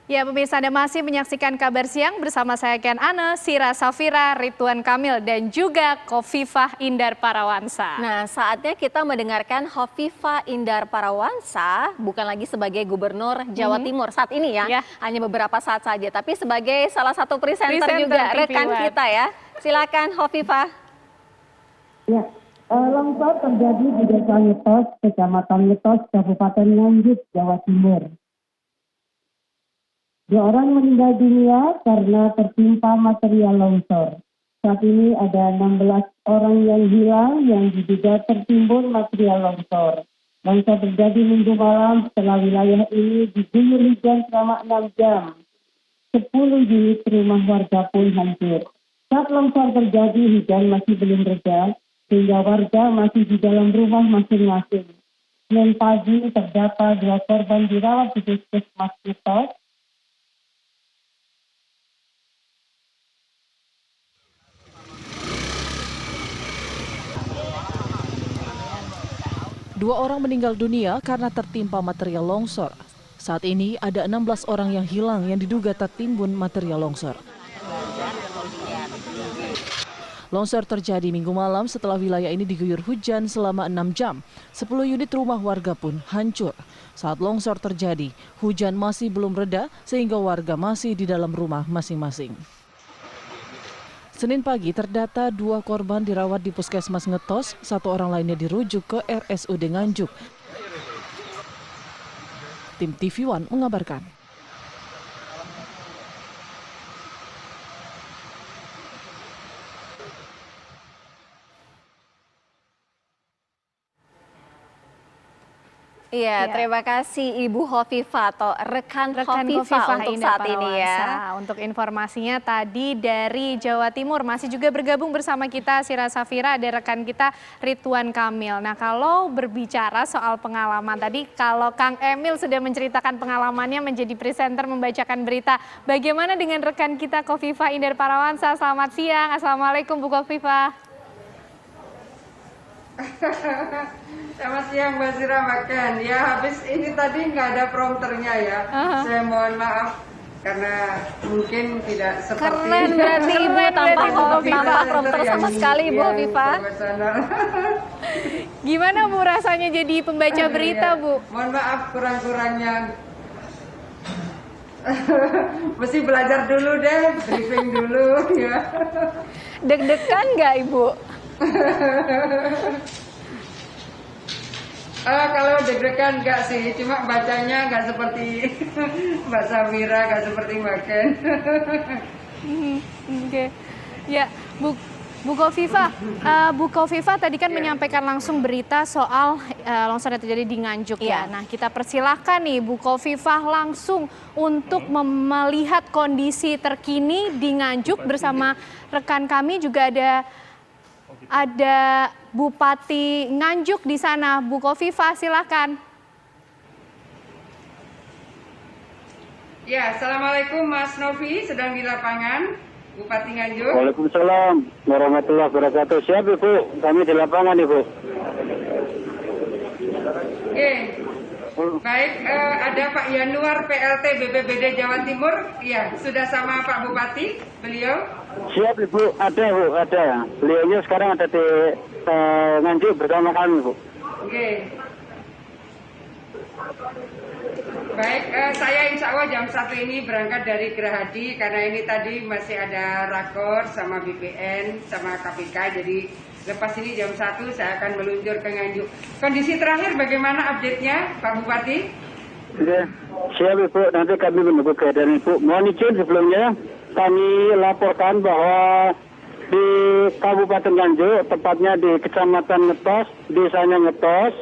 Ya, pemirsa, Anda masih menyaksikan Kabar Siang bersama saya Ken Ane, Sira Safira, Ridwan Kamil, dan juga Khofifah Indar Parawansa. Nah, saatnya kita mendengarkan Khofifah Indar Parawansa, bukan lagi sebagai Gubernur Jawa Timur saat ini ya, hanya beberapa saat saja, tapi sebagai salah satu presenter juga, rekan kita ya. Silakan Khofifah. Ya, longsor terjadi di Desa Ngetos, Kecamatan Ngetos, Kabupaten Nganjuk, Jawa Timur. 2 orang meninggal dunia karena tertimpa material longsor. Saat ini ada 16 orang yang hilang yang diduga tertimbun material longsor. Longsor terjadi Minggu malam setelah wilayah ini diguyur hujan selama 6 jam. 10 unit rumah warga pun hancur. Saat longsor terjadi, hujan masih belum reda, sehingga warga masih di dalam rumah masing-masing. Senin pagi terdapat 2 korban dirawat di Puskesmas Ngetos. Dua orang meninggal dunia karena tertimpa material longsor. Saat ini ada 16 orang yang hilang yang diduga tertimbun material longsor. Longsor terjadi Minggu malam setelah wilayah ini diguyur hujan selama 6 jam. 10 unit rumah warga pun hancur. Saat longsor terjadi, hujan masih belum reda sehingga warga masih di dalam rumah masing-masing. Senin pagi terdata 2 korban dirawat di Puskesmas Ngetos, 1 orang lainnya dirujuk ke RSUD Nganjuk. Tim TV One mengabarkan. Iya, terima kasih Ibu Khofifah atau rekan Khofifah untuk saat ini ya. Untuk informasinya tadi dari Jawa Timur, masih juga bergabung bersama kita Sira Safira, ada rekan kita Ridwan Kamil. Nah, kalau berbicara soal pengalaman tadi, kalau Kang Emil sudah menceritakan pengalamannya menjadi presenter membacakan berita, bagaimana dengan rekan kita Khofifah Indar Parawansa? Selamat siang, Assalamualaikum Bu Khofifah. Selamat siang Mbak Sira, Mbak Ken. Ya, habis ini tadi nggak ada prompternya ya. Saya mohon maaf karena mungkin tidak seperti. Keren berarti Ibu tanpa prompter sama sekali Ibu Khofifah. Gimana Bu rasanya jadi pembaca berita Bu? Mohon maaf kurang-kurangnya. Mesti belajar dulu deh, briefing dulu ya. Deg-degan nggak Ibu? Kalau deg-degan enggak sih, cuma bacanya enggak seperti Mbak Safira, enggak seperti Mbak Ken. Oke. Ya, Bu Khofifah, Bu Khofifah tadi kan menyampaikan langsung berita soal longsor yang terjadi di Nganjuk ya. Nah, kita persilahkan nih Bu Khofifah langsung untuk melihat kondisi terkini di Nganjuk bersama rekan kami juga ada Bupati Nganjuk di sana. Bu Khofifah, silakan. Ya, Assalamualaikum Mas Novi, sedang di lapangan, Bupati Nganjuk. Waalaikumsalam warahmatullahi wabarakatuh. Siap Ibu, kami di lapangan Ibu. Oke. Baik, ada Pak Yanuar PLT BPBD Jawa Timur. Ya, sudah sama Pak Bupati, beliau. Siap Ibu, ada Bu, ada. Beliaunya sekarang ada di Nganjuk bersama kami Bu. Oke. Baik, saya insya Allah jam 1 ini berangkat dari Gerahadi karena ini tadi masih ada rakor sama BPN sama KPK, jadi lepas ini jam 1 saya akan meluncur ke Nganjuk. Kondisi terakhir bagaimana update-nya Pak Bupati? Oke, siap Ibu, nanti kami menunggu keadaan Ibu. Mohon izin sebelumnya kami laporkan bahwa di Kabupaten Nganjuk, tepatnya di Kecamatan Ngetos, desanya Ngetos,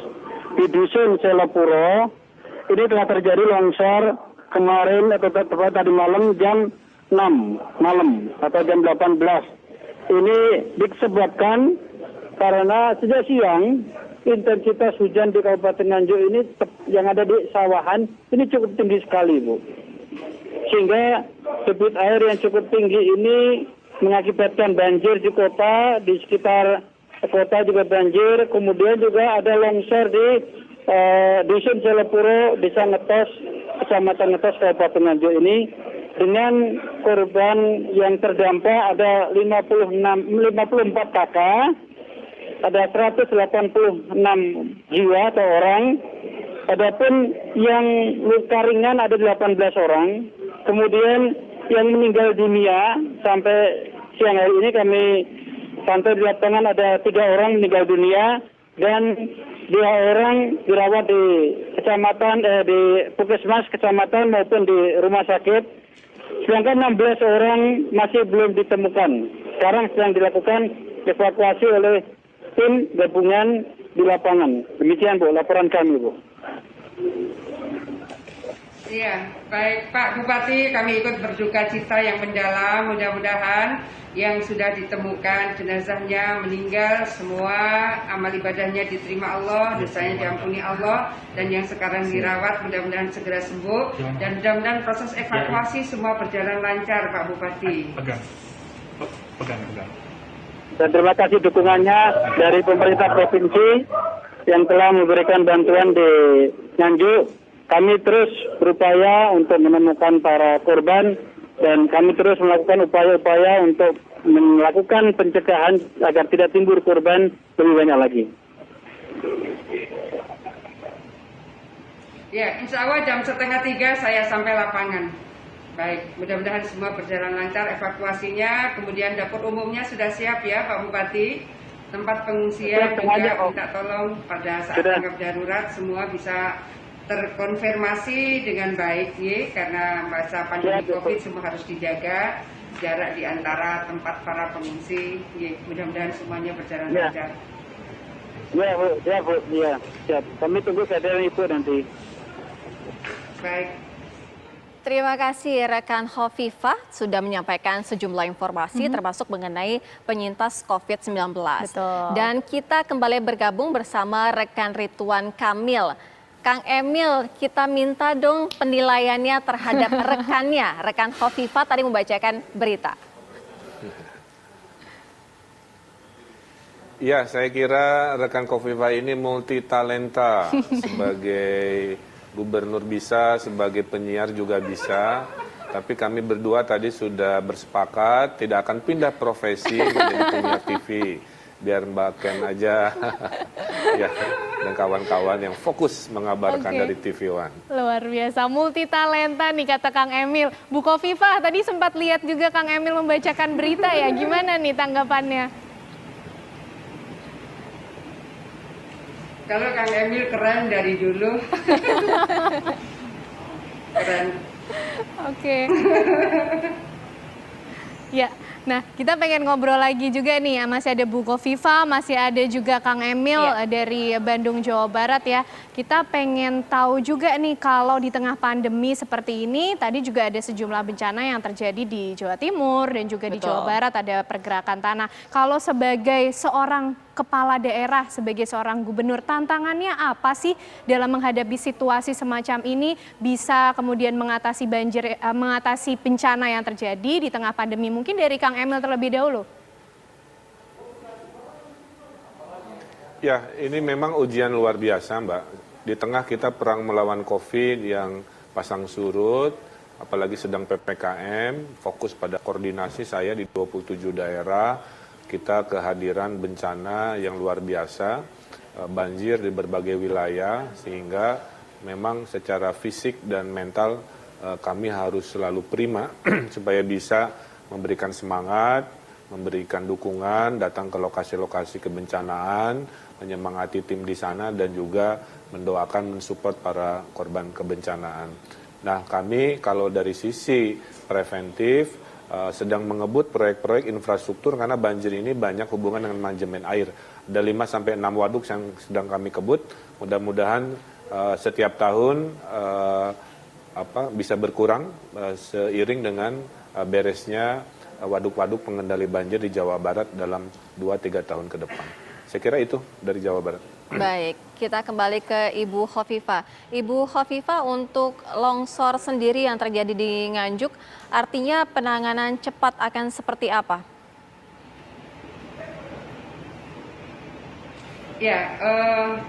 di Dusun Selopuro, ini telah terjadi longsor kemarin atau tepat tadi malam jam 6 malam atau jam 18. Ini disebabkan karena sejak siang intensitas hujan di Kabupaten Nganjuk ini yang ada di sawahan ini cukup tinggi sekali Bu. Sehingga debit air yang cukup tinggi ini mengakibatkan banjir di kota, di sekitar kota juga banjir. Kemudian juga ada longsor di Dusun Selopuro, Desa Ngetos, Kecamatan Ngetes Kabupaten Nganjuk ini dengan korban yang terdampak ada 54 kakak, ada 186 jiwa atau orang. Adapun yang luka ringan ada 18 orang. Kemudian yang meninggal dunia sampai siang hari ini kami pantau di lapangan ada 3 orang meninggal dunia dan 2 orang dirawat di kecamatan di Puskesmas kecamatan maupun di rumah sakit. Sedangkan 16 orang masih belum ditemukan. Sekarang sedang dilakukan evakuasi oleh tim gabungan di lapangan. Demikian Bu, laporan kami Bu. Iya, baik Pak Bupati, kami ikut berduka cita yang mendalam. Mudah-mudahan yang sudah ditemukan jenazahnya meninggal semua amal ibadahnya diterima Allah, dosanya diampuni Allah, dan yang sekarang dirawat mudah-mudahan segera sembuh, dan mudah-mudahan proses evakuasi semua berjalan lancar Pak Bupati. Pegang. Dan terima kasih dukungannya dari pemerintah provinsi yang telah memberikan bantuan di Nganjuk. Kami terus berupaya untuk menemukan para korban dan kami terus melakukan upaya-upaya untuk melakukan pencegahan agar tidak timbul korban lebih banyak lagi. Ya, insya Allah jam 2:30 saya sampai lapangan. Baik, mudah-mudahan semua berjalan lancar evakuasinya. Kemudian dapur umumnya sudah siap ya Pak Bupati. Tempat pengungsian juga minta tolong pada saat tanggap darurat semua bisa terkonfirmasi dengan baik ya, karena masa pandemi COVID semua harus dijaga jarak di antara tempat para pengungsi ya. Mudah-mudahan semuanya berjalan lancar. Ya Bu, siap. Kami tunggu kehadiran Ibu nanti. Baik. Terima kasih rekan Hovifah sudah menyampaikan sejumlah informasi termasuk mengenai penyintas COVID-19. Betul. Dan kita kembali bergabung bersama rekan Ridwan Kamil. Kang Emil, kita minta dong penilaiannya terhadap rekannya. Rekan Hovifah tadi membacakan berita. Ya, saya kira rekan Hovifah ini multi talenta sebagai gubernur bisa, sebagai penyiar juga bisa. Tapi kami berdua tadi sudah bersepakat tidak akan pindah profesi menjadi penyiar TV. Biar Mbak Ken aja ya, dan kawan-kawan yang fokus mengabarkan dari TV One. Luar biasa, multi talenta nih kata Kang Emil. Bu Hovifah tadi sempat lihat juga Kang Emil membacakan berita ya, gimana nih tanggapannya? Kalau Kang Emil keren dari dulu. Keren. Oke. Ya, nah kita pengen ngobrol lagi juga nih, masih ada Bu Hovifah, masih ada juga Kang Emil dari Bandung, Jawa Barat ya. Kita pengen tahu juga nih kalau di tengah pandemi seperti ini, tadi juga ada sejumlah bencana yang terjadi di Jawa Timur dan juga di Jawa Barat, ada pergerakan tanah. Kalau sebagai seorang kepala daerah, sebagai seorang gubernur, tantangannya apa sih dalam menghadapi situasi semacam ini, bisa kemudian mengatasi banjir, mengatasi bencana yang terjadi di tengah pandemi? Mungkin dari Kang Emil terlebih dahulu. Ya, ini memang ujian luar biasa, Mbak. Di tengah kita perang melawan COVID yang pasang surut, apalagi sedang PPKM, fokus pada koordinasi saya di 27 daerah, kita kehadiran bencana yang luar biasa, banjir di berbagai wilayah, sehingga memang secara fisik dan mental kami harus selalu prima supaya bisa memberikan semangat, memberikan dukungan, datang ke lokasi-lokasi kebencanaan, menyemangati tim di sana dan juga mendoakan, mensupport para korban kebencanaan. Nah, kami kalau dari sisi preventif sedang mengebut proyek-proyek infrastruktur karena banjir ini banyak hubungan dengan manajemen air. Ada 5-6 waduk yang sedang kami kebut. Mudah-mudahan setiap tahun bisa berkurang seiring dengan beresnya waduk-waduk pengendali banjir di Jawa Barat dalam 2-3 tahun ke depan. Saya kira itu dari Jawa Barat. Baik, kita kembali ke Ibu Hovifah. Ibu Hovifah, untuk longsor sendiri yang terjadi di Nganjuk, artinya penanganan cepat akan seperti apa? Ya,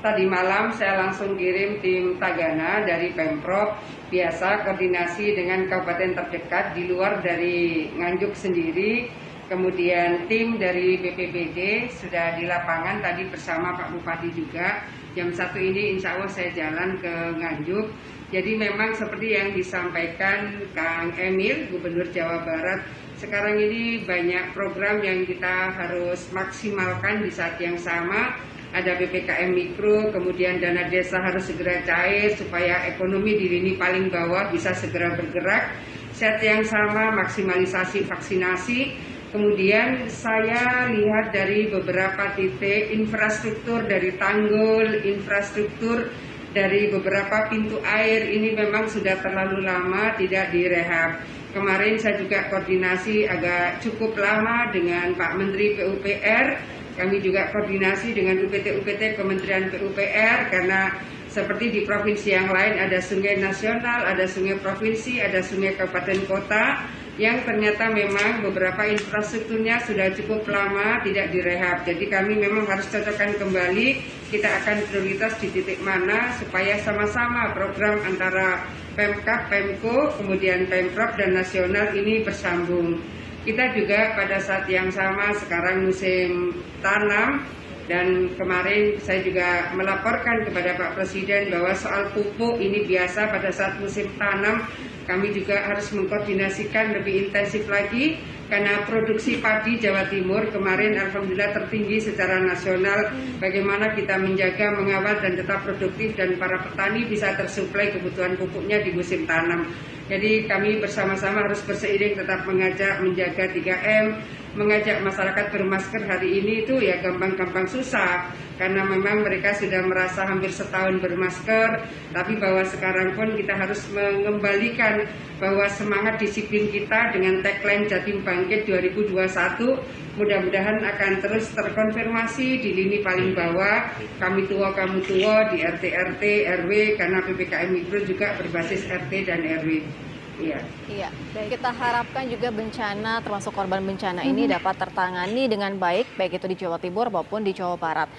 tadi malam saya langsung kirim tim Tagana dari Pemprov, biasa koordinasi dengan kabupaten terdekat di luar dari Nganjuk sendiri. Kemudian tim dari BPBD sudah di lapangan tadi bersama Pak Bupati juga. Jam 1 ini insya Allah saya jalan ke Nganjuk. Jadi memang seperti yang disampaikan Kang Emil, Gubernur Jawa Barat, sekarang ini banyak program yang kita harus maksimalkan di saat yang sama. Ada PPKM Mikro, kemudian dana desa harus segera cair supaya ekonomi di lini paling bawah bisa segera bergerak. Saat yang sama maksimalisasi vaksinasi. Kemudian saya lihat dari beberapa titik infrastruktur dari tanggul, infrastruktur dari beberapa pintu air ini memang sudah terlalu lama tidak direhab. Kemarin saya juga koordinasi agak cukup lama dengan Pak Menteri PUPR. Kami juga koordinasi dengan UPT Kementerian PUPR karena seperti di provinsi yang lain ada sungai nasional, ada sungai provinsi, ada sungai kabupaten kota yang ternyata memang beberapa infrastrukturnya sudah cukup lama tidak direhab. Jadi kami memang harus cocokkan kembali, kita akan prioritas di titik mana supaya sama-sama program antara Pemkab, Pemko, kemudian Pemprov dan nasional ini bersambung. Kita juga pada saat yang sama sekarang musim tanam dan kemarin saya juga melaporkan kepada Pak Presiden bahwa soal pupuk ini biasa pada saat musim tanam kami juga harus mengkoordinasikan lebih intensif lagi karena produksi padi Jawa Timur kemarin alhamdulillah tertinggi secara nasional. Bagaimana kita menjaga, mengawal dan tetap produktif dan para petani bisa tersuplai kebutuhan pupuknya di musim tanam. Jadi kami bersama-sama harus berseiring tetap mengajak menjaga 3M, mengajak masyarakat bermasker hari ini itu ya gampang-gampang susah karena memang mereka sudah merasa hampir setahun bermasker, tapi bahwa sekarang pun kita harus mengembalikan bahwa semangat disiplin kita dengan tagline Jatim Bangkit 2021 mudah-mudahan akan terus terkonfirmasi di lini paling bawah, kami tua kamu tua di RT RW karena PPKM Mikro juga berbasis RT dan RW. Iya. Kita harapkan juga bencana termasuk korban bencana ini dapat tertangani dengan baik itu di Jawa Timur maupun di Jawa Barat.